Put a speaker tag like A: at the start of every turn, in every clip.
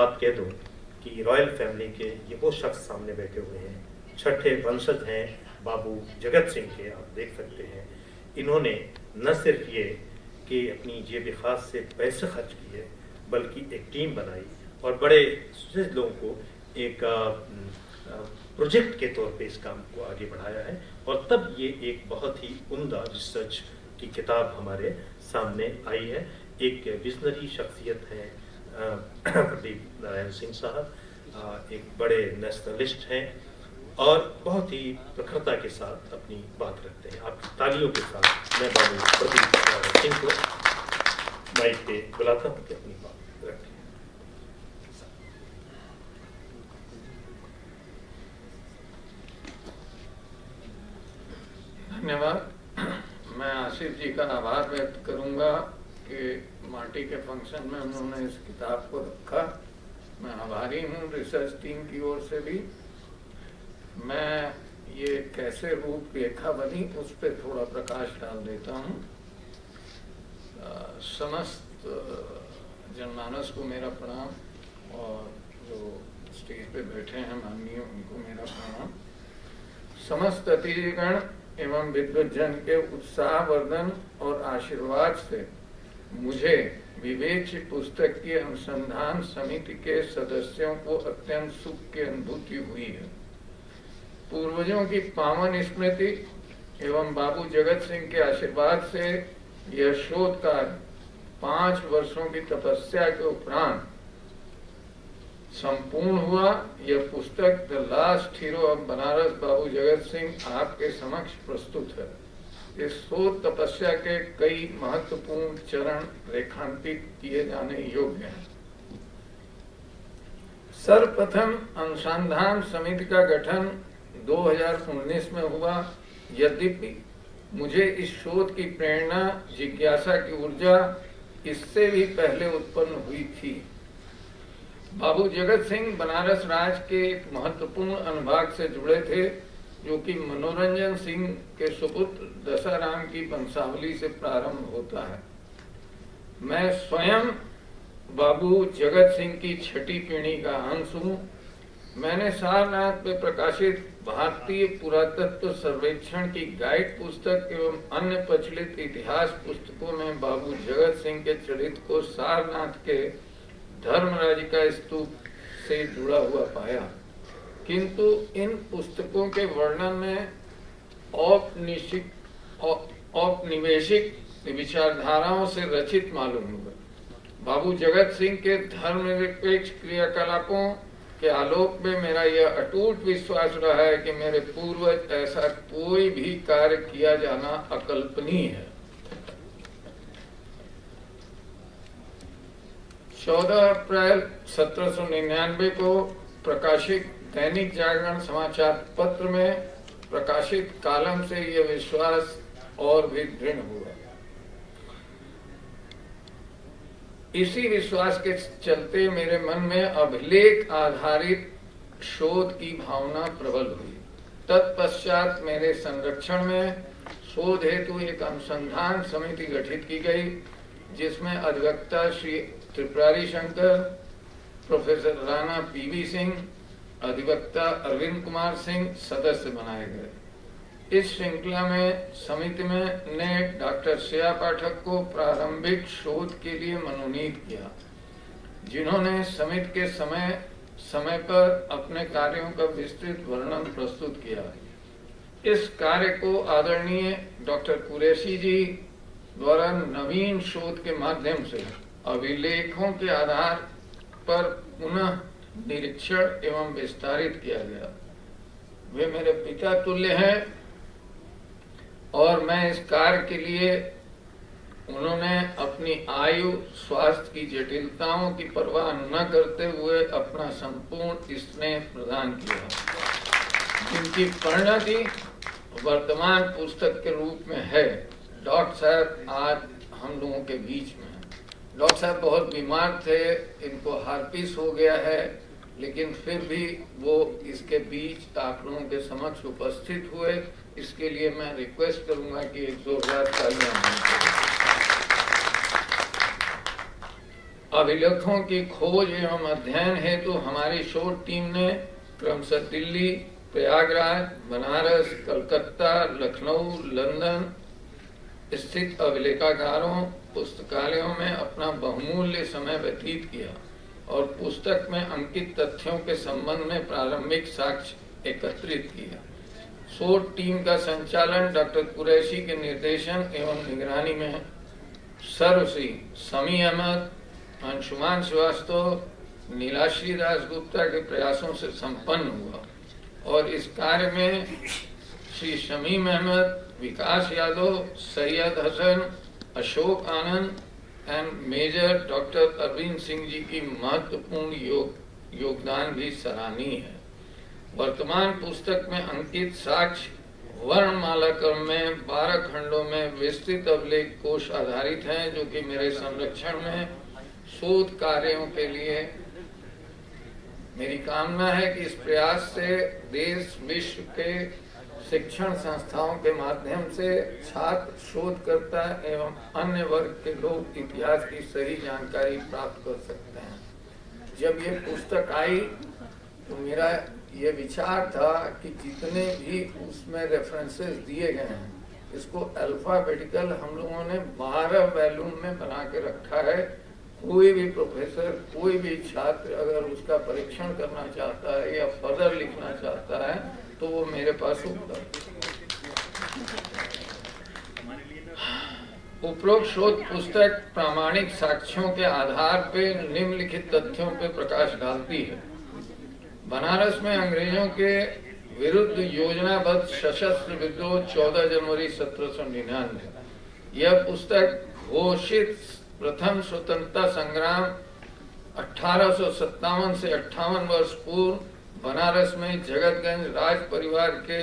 A: बात कह दूं कि रॉयल फैमिली के ये वो शख्स सामने बैठे हुए हैं, छठे वंशज हैं बाबू जगत सिंह के, आप देख सकते हैं। इन्होंने न सिर्फ ये कि अपनी जेब खास से पैसे खर्च किए, बल्कि एक टीम बनाई और बड़े सुसज्जित लोगों को एक प्रोजेक्ट के तौर पे इस काम को आगे बढ़ाया है, और तब ये एक बहुत ही उम्दा रिसर्च की किताब हमारे सामने आई है। एक विजनरी शख्सियत है प्रदीप नारायण सिंह साहब, एक बड़े नेशनलिस्ट हैं और बहुत ही प्रखरता के साथ अपनी बात रखते हैं। आपकी तालियों के साथ मैं बाबू प्रदीप नारायण सिंह को माइक पे बुलाता हूँ कि अपनी बात रखें।
B: धन्यवाद। मैं आसिफ जी का आभार व्यक्त करूंगा कि माटी के फंक्शन में उन्होंने इस किताब को रखा। मैं आभारी हूँ रिसर्च टीम की ओर से भी। मैं ये कैसे रूपरेखा बनी उस पर थोड़ा प्रकाश डाल देता हूँ। समस्त जनमानस को मेरा प्रणाम, और जो स्टेज पे बैठे हैं माननीय उनको मेरा प्रणाम। समस्त अतिथिगण एवं विद्वज्जन के उत्साहवर्धन और आशीर्वाद से मुझे विवेच्य पुस्तक की अनुसंधान समिति के सदस्यों को अत्यंत सुख की अनुभूति हुई है। पूर्वजों की पावन स्मृति एवं बाबू जगत सिंह के आशीर्वाद से यह शोध कार्य 5 वर्षों की तपस्या के उपरांत संपूर्ण हुआ। यह पुस्तक the last hero of Banaras Babu Jagat Singh आपके समक्ष प्रस्तुत है। इस शोध तपस्या के कई महत्वपूर्ण चरण रेखांकित किए जाने योग्य हैं। सर्वप्रथम अनुसंधान समिति का गठन 2019 में हुआ। यद्यपि मुझे इस शोध की प्रेरणा, जिज्ञासा की ऊर्जा इससे भी पहले उत्पन्न हुई थी। बाबू जगत सिंह बनारस राज्य के एक महत्वपूर्ण अनुभाग से जुड़े थे, जो कि मनोरंजन सिंह के सुपुत्र दशाराम की वंशावली से प्रारंभ होता है। मैं स्वयं बाबू जगत सिंह की छठी पीढ़ी का अंश हूँ। मैंने सारनाथ में प्रकाशित भारतीय पुरातत्व सर्वेक्षण की गाइड पुस्तक एवं अन्य प्रचलित इतिहास पुस्तकों में बाबू जगत सिंह के चरित्र को सारनाथ के धर्मराज का स्तूप से जुड़ा हुआ पाया, किंतु इन पुस्तकों के वर्णन में औपनिवेशिक विचारधाराओं से रचित मालूम हुआ। बाबू जगत सिंह के धर्मनिरपेक्ष क्रियाकलापों के आलोक में मेरा यह अटूट विश्वास रहा है कि मेरे पूर्वज ऐसा कोई भी कार्य किया जाना अकल्पनीय है। 14 अप्रैल 1799 को प्रकाशित दैनिक जागरण समाचार पत्र में प्रकाशित कालम से यह विश्वास और भी दृढ़ हुआ। इसी विश्वास के चलते मेरे मन में अभिलेख आधारित शोध की भावना प्रबल हुई। तत्पश्चात मेरे संरक्षण में शोध हेतु एक अनुसंधान समिति गठित की गई, जिसमें अधिवक्ता श्री त्रिपुरारी शंकर, प्रोफेसर राणा पीवी सिंह, अधिवक्ता अरविंद कुमार सिंह सदस्य बनाए गए। इस श्रृंखला में समिति में ने डॉक्टर श्रेया पाठक को प्रारंभिक शोध के लिए मनोनीत किया, जिन्होंने समिति के समय पर अपने कार्यों का विस्तृत वर्णन प्रस्तुत किया। इस कार्य को आदरणीय डॉक्टर कुरैशी जी द्वारा नवीन शोध के माध्यम से अभिलेखों के आधार पर पुनः निरीक्षण एवं विस्तारित किया गया। वे मेरे पिता तुल्य हैं और मैं इस कार्य के लिए उन्होंने अपनी आयु, स्वास्थ्य की जटिलताओं की परवाह न करते हुए अपना संपूर्ण स्नेह प्रदान किया, जिनकी परिणति वर्तमान पुस्तक के रूप में है। डॉक्टर साहब आज हम लोगों के बीच में हैं। डॉक्टर साहब बहुत बीमार थे, इनको हार्पिस हो गया है, लेकिन फिर भी वो इसके बीच आप लोगों के समक्ष उपस्थित हुए। इसके लिए मैं रिक्वेस्ट करूंगा कि एक जोरदार तालियां हों। अभिलेखों की खोज एवं अध्ययन हेतु हमारी शोध टीम ने क्रमशः दिल्ली, प्रयागराज, बनारस, कलकत्ता, लखनऊ, लंदन स्थित अभिलेखागारों, पुस्तकालयों में अपना बहुमूल्य समय व्यतीत किया और पुस्तक में अंकित तथ्यों के संबंध में प्रारंभिक साक्ष्य एकत्रित किए। शोध टीम का संचालन डॉक्टर कुरैशी के निर्देशन एवं निगरानी में सर्वश्री शमी अहमद, अंशुमान श्रीवास्तव, नीलाश्री दासगुप्ता के प्रयासों से संपन्न हुआ और इस कार्य में Shri Shamim Ahmad, Vikas Yadav, Syed Hasan, Ashok Anand and major doctor Arvind Singh ji की महत्वपूर्ण योगदान भी सराहनीय है। वर्तमान पुस्तक में अंकित साक्ष्य वर्णमाला क्रम में 12 खंडों में विस्तृत अभिलेख कोश आधारित हैं, जो कि मेरे संरक्षण में शोध कार्यों के लिए मेरी कामना है कि इस प्रयास से देश विश्व के शिक्षण संस्थाओं के माध्यम से छात्र, शोधकर्ता एवं अन्य वर्ग के लोग इतिहास की सही जानकारी प्राप्त कर सकते हैं। जब ये पुस्तक आई तो मेरा ये विचार था कि जितने भी उसमें रेफरेंसेस दिए गए हैं, इसको अल्फाबेटिकल हम लोगों ने 12 वॉल्यूम में बना के रखा है। कोई भी प्रोफेसर, कोई भी छात्र अगर उसका परीक्षण करना चाहता है या फर्दर लिखना चाहता है तो वो मेरे पास उपलब्ध। उपरोक्त शोध पुस्तक प्रामाणिक साक्ष्यों के आधार पर निम्नलिखित तथ्यों पर प्रकाश डालती है। बनारस में अंग्रेजों के विरुद्ध योजनाबद्ध सशस्त्र विद्रोह 14 जनवरी 1799। यह पुस्तक घोषित प्रथम स्वतंत्रता संग्राम 1857 से 58 वर्ष पूर्व बनारस में जगतगंज राज परिवार के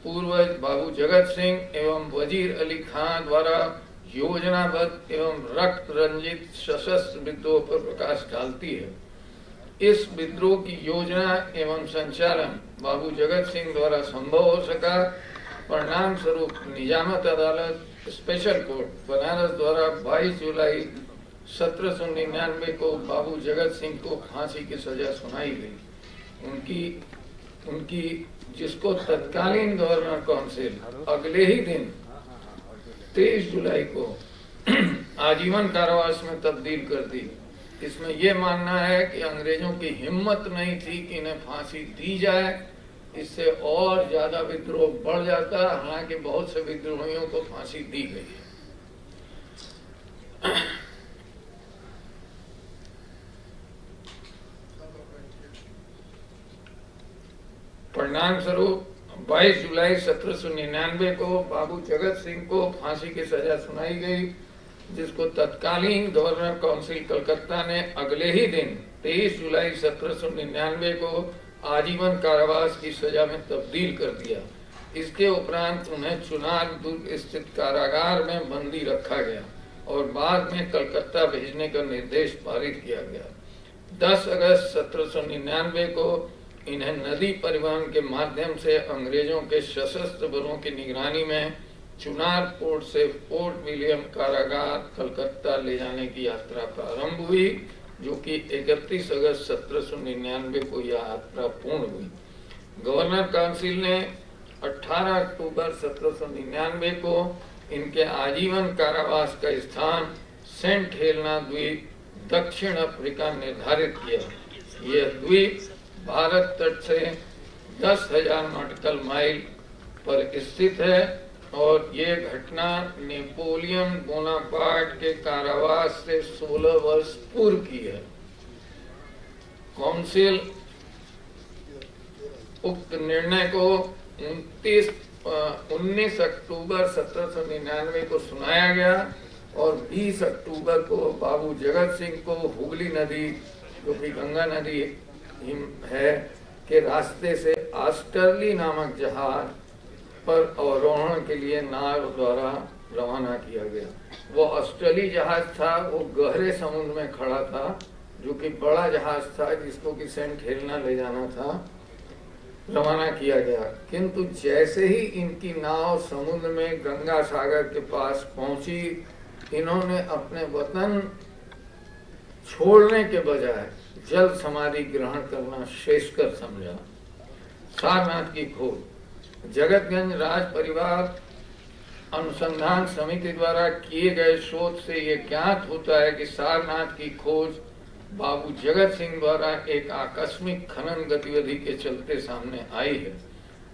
B: पूर्वज बाबू जगत सिंह एवं वजीर अली खान द्वारा योजनाबद्ध एवं रक्त रंजित सशस्त्र विद्रोह पर प्रकाश डालती है। इस विद्रोह की योजना एवं संचालन बाबू जगत सिंह द्वारा संभव हो सका। परिणाम स्वरूप निजामत अदालत स्पेशल कोर्ट बनारस द्वारा 22 जुलाई 1799 को बाबू जगत सिंह को फांसी की सजा सुनाई गई। उनकी जिसको तत्कालीन गवर्नर काउंसिल अगले ही दिन 23 जुलाई को आजीवन कारावास में तब्दील कर दी। इसमें यह मानना है कि अंग्रेजों की हिम्मत नहीं थी कि इन्हें फांसी दी जाए, इससे और ज्यादा विद्रोह बढ़ जाता। हालांकि बहुत से विद्रोहियों को फांसी दी गई है। परिणाम स्वरूप 22 जुलाई 1799 को बाबू जगत सिंह को फांसी की सजा सुनाई गई, जिसको तत्कालीन गवर्नर काउंसिल कलकत्ता ने अगले ही दिन 23 जुलाई 1799 को आजीवन कारावास की सजा में तब्दील कर दिया। इसके उपरांत उन्हें चुनार दुर्ग स्थित कारागार में बंदी रखा गया और बाद में कलकत्ता भेजने का निर्देश पारित किया गया। 10 अगस्त 1799 को इन्हें नदी परिवहन के माध्यम से अंग्रेजों के सशस्त्र बलों की निगरानी में चुनार पोर्ट से फोर्ट विलियम कारागार कलकत्ता ले जाने की यात्रा प्रारंभ हुई, जो कि 31 अगस्त 1799 को यह यात्रा पूर्ण हुई। गवर्नर काउंसिल ने 18 अक्टूबर 1799 को इनके आजीवन कारावास का स्थान सेंट हेलेना द्वीप दक्षिण अफ्रीका निर्धारित किया। यह द्वीप भारत तट से 10,000 नॉटिकल माइल पर स्थित है और ये घटना नेपोलियन बोनापार्ट के कारावास से 16 वर्ष पूर्व की है। काउंसिल उक्त निर्णय को 19 अक्टूबर 1799 को सुनाया गया और 20 अक्टूबर को बाबू जगत सिंह को हुगली नदी, जो कि गंगा नदी है, के रास्ते से ऑस्टरली नामक जहाज पर अवरोहण के लिए नाव द्वारा रवाना किया गया। वो ऑस्ट्रेली जहाज था, वो गहरे समुद्र में खड़ा था, जो कि बड़ा जहाज था जिसको कि सेंट हेलेना ले जाना था, रवाना किया गया। किंतु जैसे ही इनकी नाव समुद्र में गंगा सागर के पास पहुंची, इन्होंने अपने वतन छोड़ने के बजाय जल समाधि ग्रहण करना श्रेष्ठकर समझा। सारनाथ की खोज। जगतगंज राज परिवार अनुसंधान समिति द्वारा किए गए शोध से ये ज्ञात होता है कि सारनाथ की खोज बाबू जगत सिंह द्वारा एक आकस्मिक खनन गतिविधि के चलते सामने आई है।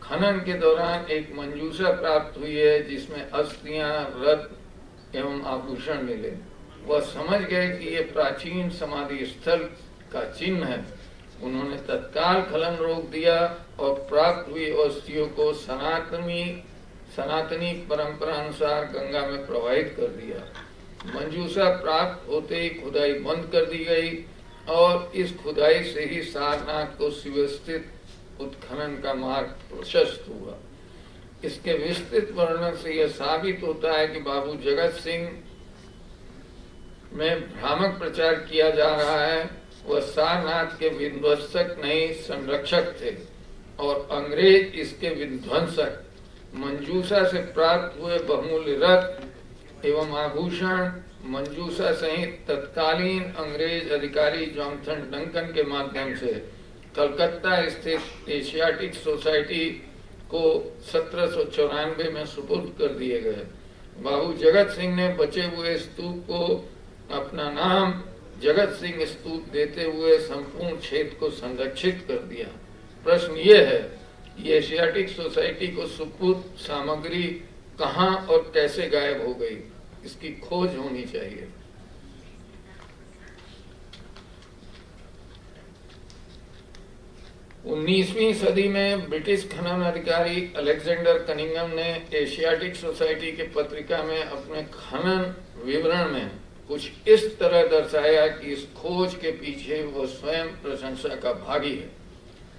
B: खनन के दौरान एक मंजूषा प्राप्त हुई है जिसमें अस्थियां, रत्न एवं आभूषण मिले। वह समझ गए कि ये प्राचीन समाधि स्थल का चिन्ह है। उन्होंने तत्काल खनन रोक दिया और प्राप्त हुई अस्थियों को सनातनी परंपरा अनुसार गंगा में प्रवाहित कर दिया। मंजूषा प्राप्त होते ही खुदाई बंद कर दी गई और इस खुदाई से ही सारनाथ को सुव्यवस्थित उत्खनन का मार्ग प्रशस्त हुआ। इसके विस्तृत वर्णन से यह साबित होता है कि बाबू जगत सिंह में भ्रामक प्रचार किया जा रहा है। वह सारनाथ के विध्वंसक नहीं, संरक्षक थे और अंग्रेज इसके विध्वंसक। मंजूषा से प्राप्त हुए बहुमूल्य रत्न एवं आभूषण मंजूषा सहित तत्कालीन अंग्रेज अधिकारी जॉनथन डंकन के माध्यम से कलकत्ता स्थित एशियाटिक सोसाइटी को 1794 में सुपुर्द कर दिए गए। बाबू जगत सिंह ने बचे हुए स्तूप को अपना नाम जगत सिंह स्तूप देते हुए संपूर्ण क्षेत्र को संरक्षित कर दिया। प्रश्न ये है, ये एशियाटिक सोसाइटी को सुपुर्द सामग्री कहां और कैसे गायब हो गई? इसकी खोज होनी चाहिए। 19वीं सदी में ब्रिटिश खनन अधिकारी अलेक्जेंडर कनिंघम ने एशियाटिक सोसाइटी के पत्रिका में अपने खनन विवरण में कुछ इस तरह दर्शाया कि इस खोज के पीछे वो स्वयं प्रशंसा का भागी है।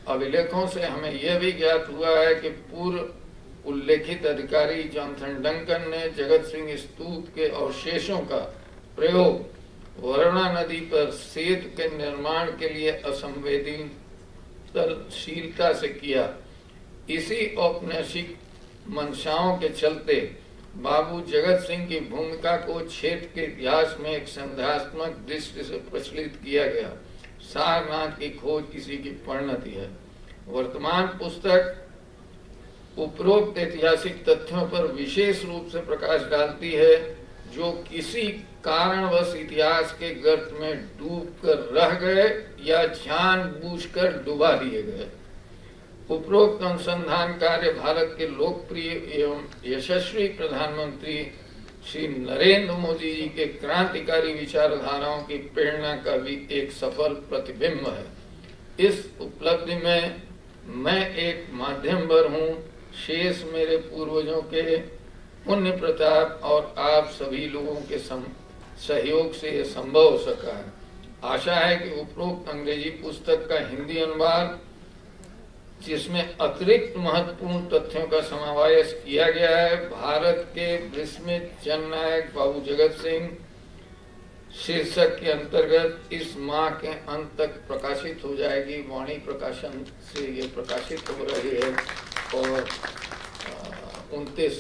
B: अभिलेखों से हमें यह भी ज्ञात हुआ है कि पूर्व उल्लेखित अधिकारी जॉनथन डंकन ने जगत सिंह स्तूप के अवशेषों का प्रयोग वरुणा नदी पर सेतु के निर्माण के लिए असंवेदनशीलता से किया। इसी औपनिवेशिक मंशाओं के चलते बाबू जगत सिंह की भूमिका को क्षेत्र के इतिहास में एक संदेहात्मक दृष्टि से प्रचलित किया गया। सारनाथ की खोज इसी की परिणति है। वर्तमान पुस्तक उपरोक्त ऐतिहासिक तथ्यों पर विशेष रूप से प्रकाश डालती है जो किसी कारणवश इतिहास के गर्त में डूब कर रह गए या जानबूझकर डुबा दिए गए। उपरोक्त अनुसंधान कार्य भारत के लोकप्रिय एवं यशस्वी प्रधानमंत्री श्री नरेंद्र मोदी जी के क्रांतिकारी विचारधाराओं की प्रेरणा का भी एक सफल प्रतिबिंब है। इस उपलब्धि में मैं एक माध्यमवर हूँ। शेष मेरे पूर्वजों के पुण्य प्रताप और आप सभी लोगों के सहयोग से यह संभव हो सका है। आशा है कि उपरोक्त अंग्रेजी पुस्तक का हिंदी अनुवाद जिसमें अतिरिक्त महत्वपूर्ण तथ्यों का समावेश किया गया है, भारत के विस्मित जननायक बाबू जगत सिंह शीर्षक के अंतर्गत इस माह के अंत तक प्रकाशित हो जाएगी। वाणी प्रकाशन से ये प्रकाशित हो रही है और 29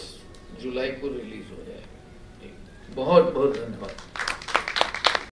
B: जुलाई को रिलीज हो जाएगी। बहुत बहुत धन्यवाद।